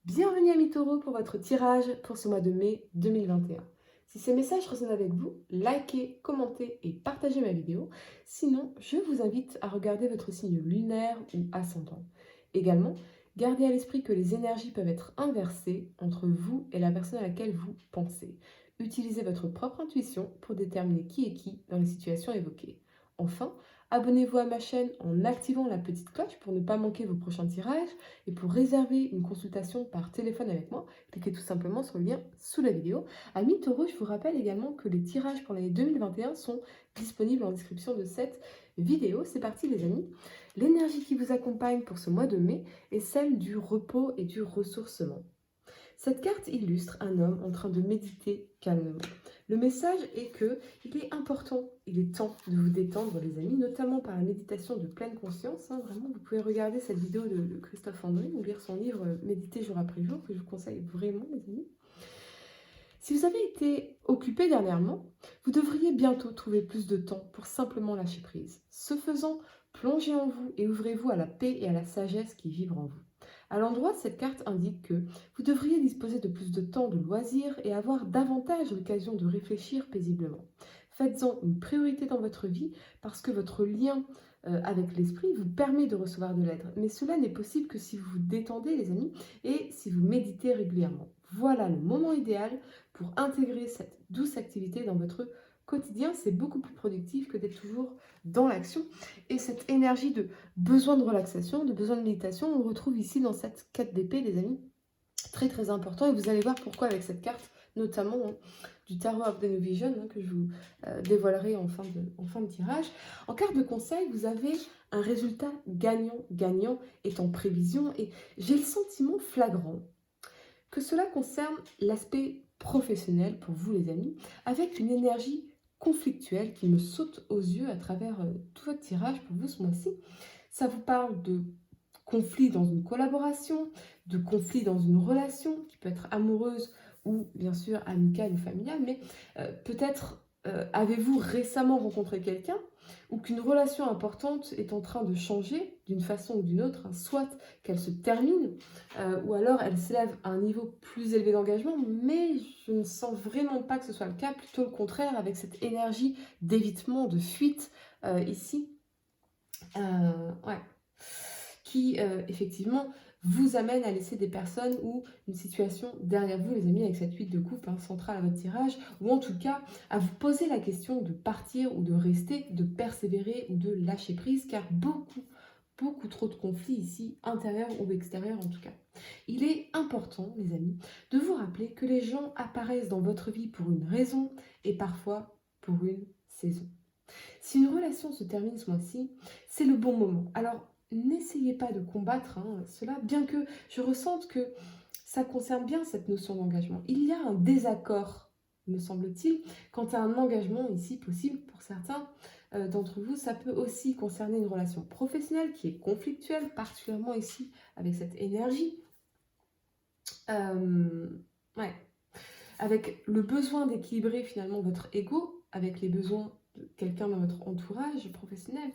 Bienvenue à Taureau pour votre tirage pour ce mois de mai 2021. Si ces messages résonnent avec vous, likez, commentez et partagez ma vidéo. Sinon, je vous invite à regarder votre signe lunaire ou ascendant. Également, gardez à l'esprit que les énergies peuvent être inversées entre vous et la personne à laquelle vous pensez. Utilisez votre propre intuition pour déterminer qui est qui dans les situations évoquées. Enfin, abonnez-vous à ma chaîne en activant la petite cloche pour ne pas manquer vos prochains tirages. Et pour réserver une consultation par téléphone avec moi, cliquez tout simplement sur le lien sous la vidéo. Amis Taureau, je vous rappelle également que les tirages pour l'année 2021 sont disponibles en description de cette vidéo. C'est parti les amis. L'énergie qui vous accompagne pour ce mois de mai est celle du repos et du ressourcement. Cette carte illustre un homme en train de méditer calmement. Le message est que il est important, il est temps de vous détendre les amis, notamment par la méditation de pleine conscience. Vraiment, vous pouvez regarder cette vidéo de Christophe André ou lire son livre Méditer jour après jour, que je vous conseille vraiment les amis. Si vous avez été occupé dernièrement, vous devriez bientôt trouver plus de temps pour simplement lâcher prise. Ce faisant, plongez en vous et ouvrez-vous à la paix et à la sagesse qui vivent en vous. À l'endroit, cette carte indique que vous devriez disposer de plus de temps de loisirs et avoir davantage l'occasion de réfléchir paisiblement. Faites-en une priorité dans votre vie parce que votre lien avec l'esprit vous permet de recevoir de l'aide. Mais cela n'est possible que si vous vous détendez, les amis, et si vous méditez régulièrement. Voilà le moment idéal pour intégrer cette douce activité dans votre quotidien. C'est beaucoup plus productif que d'être toujours dans l'action. Et cette énergie de besoin de relaxation, de besoin de méditation, on le retrouve ici dans cette 4 d'épée, les amis. Très très important. Et vous allez voir pourquoi avec cette carte, notamment du Tarot of the New Vision, que je vous dévoilerai en fin de tirage. En carte de conseil, vous avez un résultat gagnant-gagnant est en prévision. Et j'ai le sentiment flagrant que cela concerne l'aspect professionnel pour vous les amis, avec une énergie conflictuelle qui me saute aux yeux à travers tout votre tirage pour vous ce mois-ci. Ça vous parle de conflit dans une collaboration, de conflit dans une relation qui peut être amoureuse ou bien sûr amicale ou familiale, mais peut-être avez-vous récemment rencontré quelqu'un ou qu'une relation importante est en train de changer d'une façon ou d'une autre, soit qu'elle se termine ou alors elle s'élève à un niveau plus élevé d'engagement, mais je ne sens vraiment pas que ce soit le cas, plutôt le contraire avec cette énergie d'évitement, de fuite ici. Ouais, qui effectivement vous amène à laisser des personnes ou une situation derrière vous, les amis, avec cette 8 de coupe centrale à votre tirage, ou en tout cas à vous poser la question de partir ou de rester, de persévérer ou de lâcher prise, car beaucoup trop de conflits ici, intérieurs ou extérieurs en tout cas. Il est important, les amis, de vous rappeler que les gens apparaissent dans votre vie pour une raison et parfois pour une saison. Si une relation se termine ce mois-ci, c'est le bon moment. Alors, n'essayez pas de combattre cela, bien que je ressente que ça concerne bien cette notion d'engagement. Il y a un désaccord, me semble-t-il, quant à un engagement ici possible pour certains d'entre vous. Ça peut aussi concerner une relation professionnelle qui est conflictuelle, particulièrement ici avec cette énergie. Ouais. Avec le besoin d'équilibrer finalement votre ego avec les besoins de quelqu'un dans votre entourage professionnel.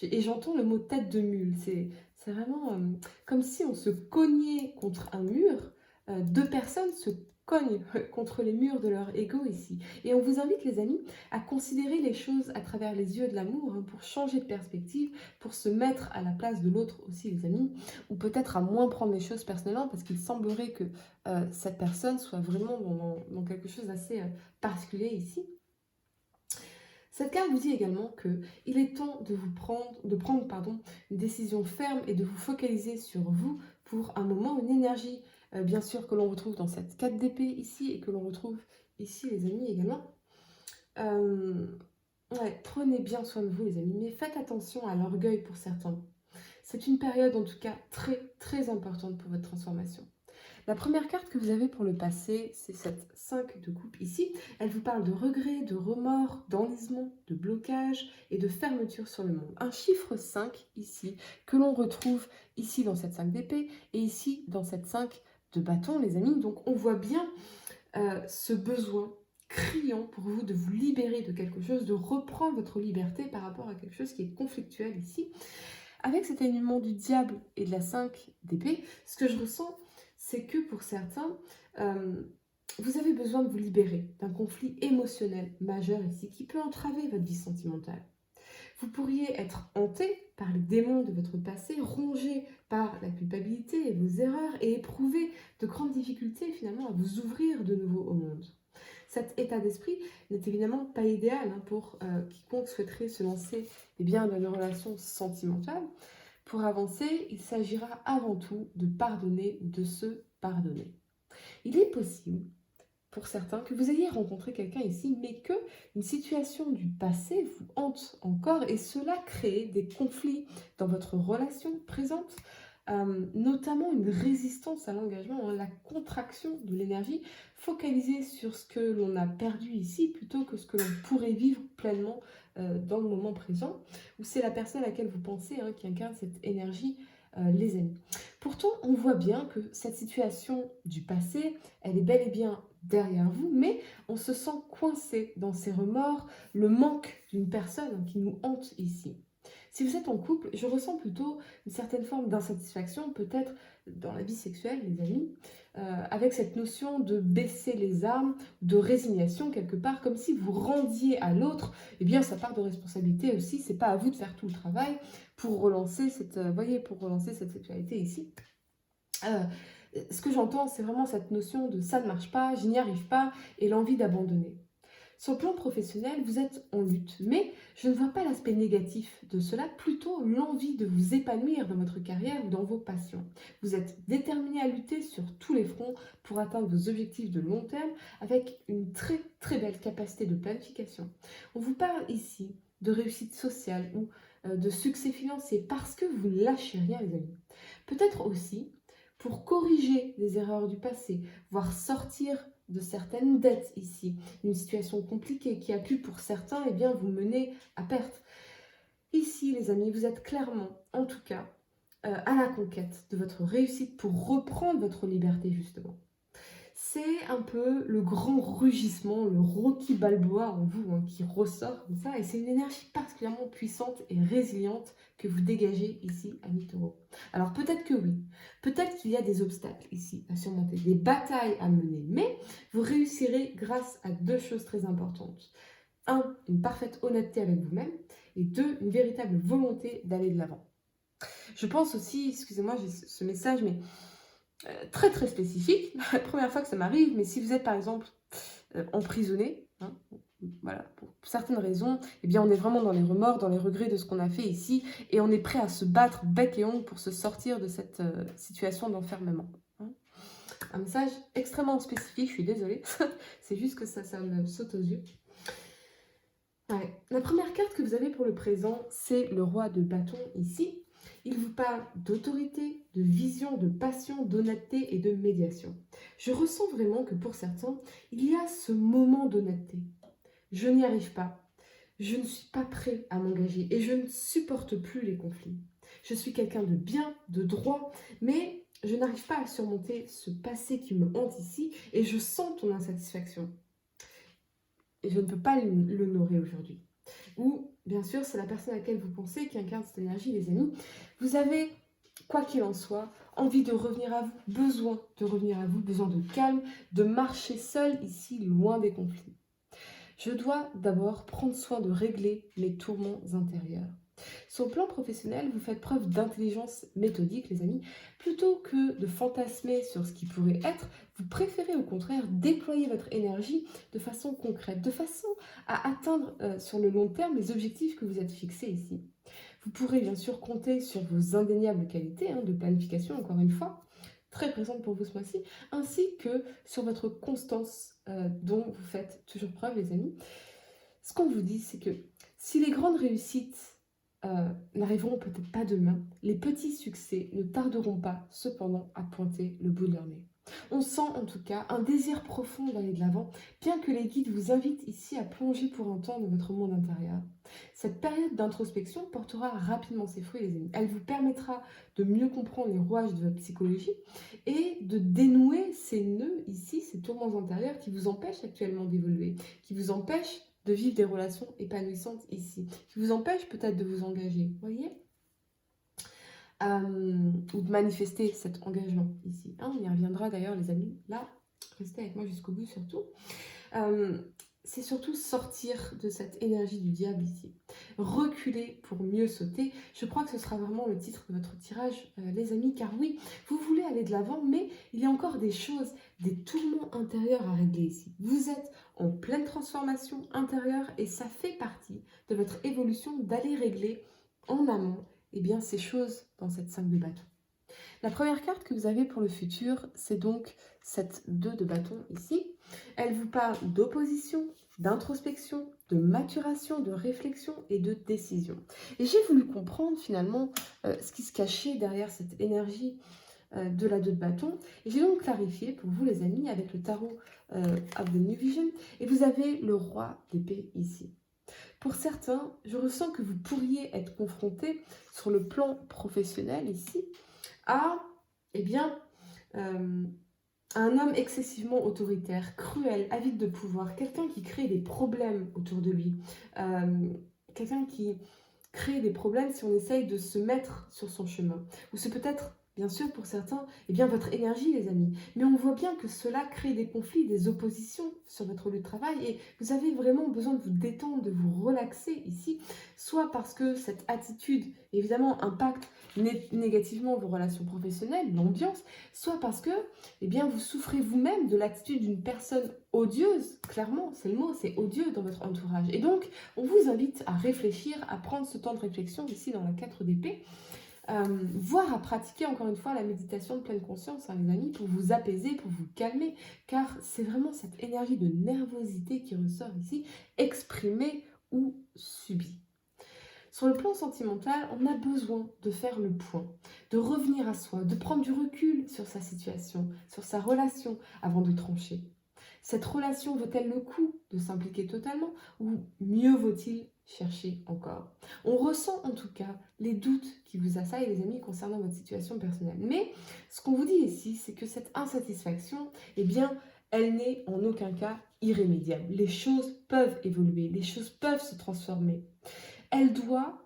Et j'entends le mot tête de mule. C'est vraiment comme si on se cognait contre un mur. Deux personnes se cognent contre les murs de leur ego ici. Et on vous invite, les amis, à considérer les choses à travers les yeux de l'amour pour changer de perspective, pour se mettre à la place de l'autre aussi, les amis, ou peut-être à moins prendre les choses personnellement parce qu'il semblerait que cette personne soit vraiment dans quelque chose d'assez particulier ici. Cette carte vous dit également qu'il est temps de prendre une décision ferme et de vous focaliser sur vous pour un moment, une énergie, bien sûr, que l'on retrouve dans cette 4 d'épée ici et que l'on retrouve ici, les amis, également. Ouais, prenez bien soin de vous, les amis, mais faites attention à l'orgueil pour certains. C'est une période, en tout cas, très, très importante pour votre transformation. La première carte que vous avez pour le passé, c'est cette 5 de coupe ici. Elle vous parle de regrets, de remords, d'enlisement, de blocage et de fermeture sur le monde. Un chiffre 5 ici, que l'on retrouve ici dans cette 5 d'épée et ici dans cette 5 de bâton, les amis. Donc on voit bien ce besoin criant pour vous de vous libérer de quelque chose, de reprendre votre liberté par rapport à quelque chose qui est conflictuel ici. Avec cet alignement du diable et de la 5 d'épée, ce que je ressens, c'est que pour certains, vous avez besoin de vous libérer d'un conflit émotionnel majeur ici qui peut entraver votre vie sentimentale. Vous pourriez être hanté par les démons de votre passé, rongé par la culpabilité et vos erreurs et éprouver de grandes difficultés finalement à vous ouvrir de nouveau au monde. Cet état d'esprit n'est évidemment pas idéal pour quiconque souhaiterait se lancer dans une relation sentimentale. Pour avancer, il s'agira avant tout de pardonner ou de se pardonner. Il est possible pour certains que vous ayez rencontré quelqu'un ici, mais que une situation du passé vous hante encore et cela crée des conflits dans votre relation présente, notamment une résistance à l'engagement, la contraction de l'énergie, focalisée sur ce que l'on a perdu ici plutôt que ce que l'on pourrait vivre pleinement dans le moment présent, où c'est la personne à laquelle vous pensez qui incarne cette énergie, les amis. Pourtant, on voit bien que cette situation du passé, elle est bel et bien derrière vous, mais on se sent coincé dans ces remords, le manque d'une personne qui nous hante ici. Si vous êtes en couple, je ressens plutôt une certaine forme d'insatisfaction, peut-être dans la vie sexuelle, les amis, avec cette notion de baisser les armes, de résignation quelque part, comme si vous rendiez à l'autre, sa part de responsabilité aussi, c'est pas à vous de faire tout le travail pour relancer pour relancer cette sexualité ici. Ce que j'entends, c'est vraiment cette notion de ça ne marche pas, je n'y arrive pas, et l'envie d'abandonner. Sur le plan professionnel, vous êtes en lutte, mais je ne vois pas l'aspect négatif de cela, plutôt l'envie de vous épanouir dans votre carrière ou dans vos passions. Vous êtes déterminé à lutter sur tous les fronts pour atteindre vos objectifs de long terme avec une très très belle capacité de planification. On vous parle ici de réussite sociale ou de succès financier parce que vous ne lâchez rien, les amis. Peut-être aussi pour corriger les erreurs du passé, voire sortir de certaines dettes ici, une situation compliquée qui a pu pour certains vous mener à perte. Ici, les amis, vous êtes clairement, en tout cas, à la conquête de votre réussite pour reprendre votre liberté, justement. C'est un peu le grand rugissement, le Rocky Balboa en vous qui ressort comme ça. Et c'est une énergie particulièrement puissante et résiliente que vous dégagez ici à Taureau. Alors peut-être que oui, peut-être qu'il y a des obstacles ici à surmonter, des batailles à mener. Mais vous réussirez grâce à deux choses très importantes. 1, une parfaite honnêteté avec vous-même. Et 2, une véritable volonté d'aller de l'avant. Je pense aussi, excusez-moi, j'ai ce message, mais très très spécifique, la première fois que ça m'arrive, mais si vous êtes par exemple emprisonné, voilà, pour certaines raisons, on est vraiment dans les remords, dans les regrets de ce qu'on a fait ici, et on est prêt à se battre bec et ongle pour se sortir de cette situation d'enfermement. Un message extrêmement spécifique, je suis désolée, c'est juste que ça me saute aux yeux. Ouais. La première carte que vous avez pour le présent, c'est le roi de bâton ici. Il vous parle d'autorité, de vision, de passion, d'honnêteté et de médiation. Je ressens vraiment que pour certains, il y a ce moment d'honnêteté. Je n'y arrive pas. Je ne suis pas prêt à m'engager et je ne supporte plus les conflits. Je suis quelqu'un de bien, de droit, mais je n'arrive pas à surmonter ce passé qui me hante ici et je sens ton insatisfaction. Et je ne peux pas l'honorer aujourd'hui. Ou, bien sûr, c'est la personne à laquelle vous pensez qui incarne cette énergie, les amis. Vous avez, quoi qu'il en soit, envie de revenir à vous, besoin de revenir à vous, besoin de calme, de marcher seul ici, loin des conflits. Je dois d'abord prendre soin de régler mes tourments intérieurs. Sur le plan professionnel, vous faites preuve d'intelligence méthodique, les amis. Plutôt que de fantasmer sur ce qui pourrait être, vous préférez au contraire déployer votre énergie de façon concrète, de façon à atteindre sur le long terme les objectifs que vous êtes fixés ici. Vous pourrez bien sûr compter sur vos indéniables qualités de planification, encore une fois, très présente pour vous ce mois-ci, ainsi que sur votre constance dont vous faites toujours preuve, les amis. Ce qu'on vous dit, c'est que si les grandes réussites n'arriveront peut-être pas demain, les petits succès ne tarderont pas cependant à pointer le bout de leur nez. On sent en tout cas un désir profond d'aller de l'avant, bien que les guides vous invitent ici à plonger pour un temps dans votre monde intérieur. Cette période d'introspection portera rapidement ses fruits, les amis. Elle vous permettra de mieux comprendre les rouages de votre psychologie et de dénouer ces nœuds ici, ces tourments intérieurs qui vous empêchent actuellement d'évoluer, qui vous empêchent de vivre des relations épanouissantes ici, qui vous empêchent peut-être de vous engager, voyez ? ou de manifester cet engagement ici. Hein, on y reviendra d'ailleurs les amis, là, restez avec moi jusqu'au bout surtout. C'est surtout sortir de cette énergie du diable ici. Reculer pour mieux sauter. Je crois que ce sera vraiment le titre de votre tirage, les amis, car oui, vous voulez aller de l'avant, mais il y a encore des choses, des tourments intérieurs à régler ici. Vous êtes en pleine transformation intérieure et ça fait partie de votre évolution d'aller régler en amont ces choses dans cette 5 de bâton. La première carte que vous avez pour le futur, c'est donc cette 2 de bâton ici. Elle vous parle d'opposition, d'introspection, de maturation, de réflexion et de décision. Et j'ai voulu comprendre finalement ce qui se cachait derrière cette énergie de la 2 de bâton. Et j'ai donc clarifié pour vous les amis avec le tarot of the New Vision. Et vous avez le roi d'épée ici. Pour certains, je ressens que vous pourriez être confronté sur le plan professionnel ici à, un homme excessivement autoritaire, cruel, avide de pouvoir, quelqu'un qui crée des problèmes autour de lui, quelqu'un qui crée des problèmes si on essaye de se mettre sur son chemin. Ou c'est peut-être, bien sûr, pour certains, votre énergie, les amis. Mais on voit bien que cela crée des conflits, des oppositions sur votre lieu de travail et vous avez vraiment besoin de vous détendre, de vous relaxer ici, soit parce que cette attitude, évidemment, impacte négativement vos relations professionnelles, l'ambiance, soit parce que vous souffrez vous-même de l'attitude d'une personne odieuse, clairement, c'est le mot, c'est odieux dans votre entourage. Et donc, on vous invite à réfléchir, à prendre ce temps de réflexion ici dans la 4 d'épée, voire à pratiquer encore une fois la méditation de pleine conscience, hein, les amis, pour vous apaiser, pour vous calmer, car c'est vraiment cette énergie de nervosité qui ressort ici, exprimée ou subie. Sur le plan sentimental, on a besoin de faire le point, de revenir à soi, de prendre du recul sur sa situation, sur sa relation avant de trancher. Cette relation vaut-elle le coup de s'impliquer totalement ou mieux vaut-il chercher encore? On ressent en tout cas les doutes qui vous assaillent, les amis, concernant votre situation personnelle. Mais ce qu'on vous dit ici, c'est que cette insatisfaction, elle n'est en aucun cas irrémédiable. Les choses peuvent évoluer, les choses peuvent se transformer.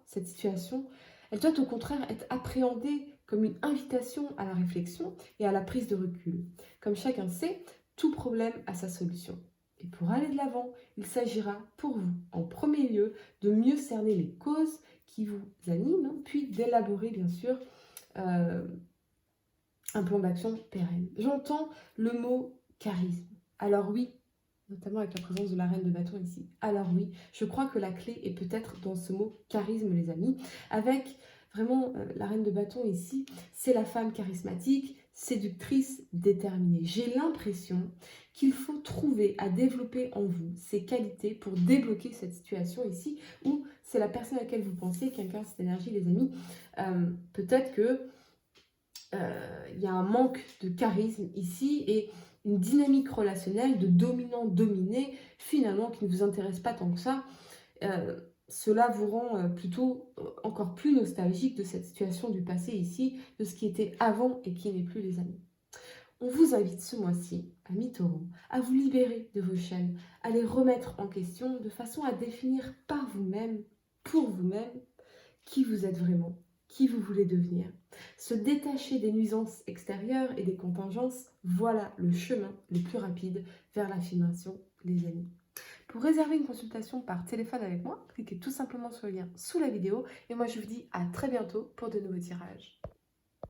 Cette situation, elle doit au contraire être appréhendée comme une invitation à la réflexion et à la prise de recul. Comme chacun sait, tout problème a sa solution. Et pour aller de l'avant, il s'agira pour vous, en premier lieu, de mieux cerner les causes qui vous animent, puis d'élaborer, bien sûr, un plan d'action pérenne. J'entends le mot charisme. Alors oui, notamment avec la présence de la reine de bâton ici. Alors oui, je crois que la clé est peut-être dans ce mot charisme, les amis. Avec vraiment la reine de bâton ici, c'est la femme charismatique, séductrice, déterminée. J'ai l'impression qu'il faut trouver à développer en vous ces qualités pour débloquer cette situation ici, où c'est la personne à laquelle vous pensez qui incarne cette énergie, les amis. Peut-être que il y a un manque de charisme ici et une dynamique relationnelle de dominant-dominé, finalement, qui ne vous intéresse pas tant que ça. Cela vous rend plutôt encore plus nostalgique de cette situation du passé ici, de ce qui était avant et qui n'est plus, les amis. On vous invite ce mois-ci, amis taureaux, à vous libérer de vos chaînes, à les remettre en question de façon à définir par vous-même, pour vous-même, qui vous êtes vraiment, qui vous voulez devenir. Se détacher des nuisances extérieures et des contingences, voilà le chemin le plus rapide vers l'affirmation, les amis. Pour réserver une consultation par téléphone avec moi, cliquez tout simplement sur le lien sous la vidéo et moi je vous dis à très bientôt pour de nouveaux tirages.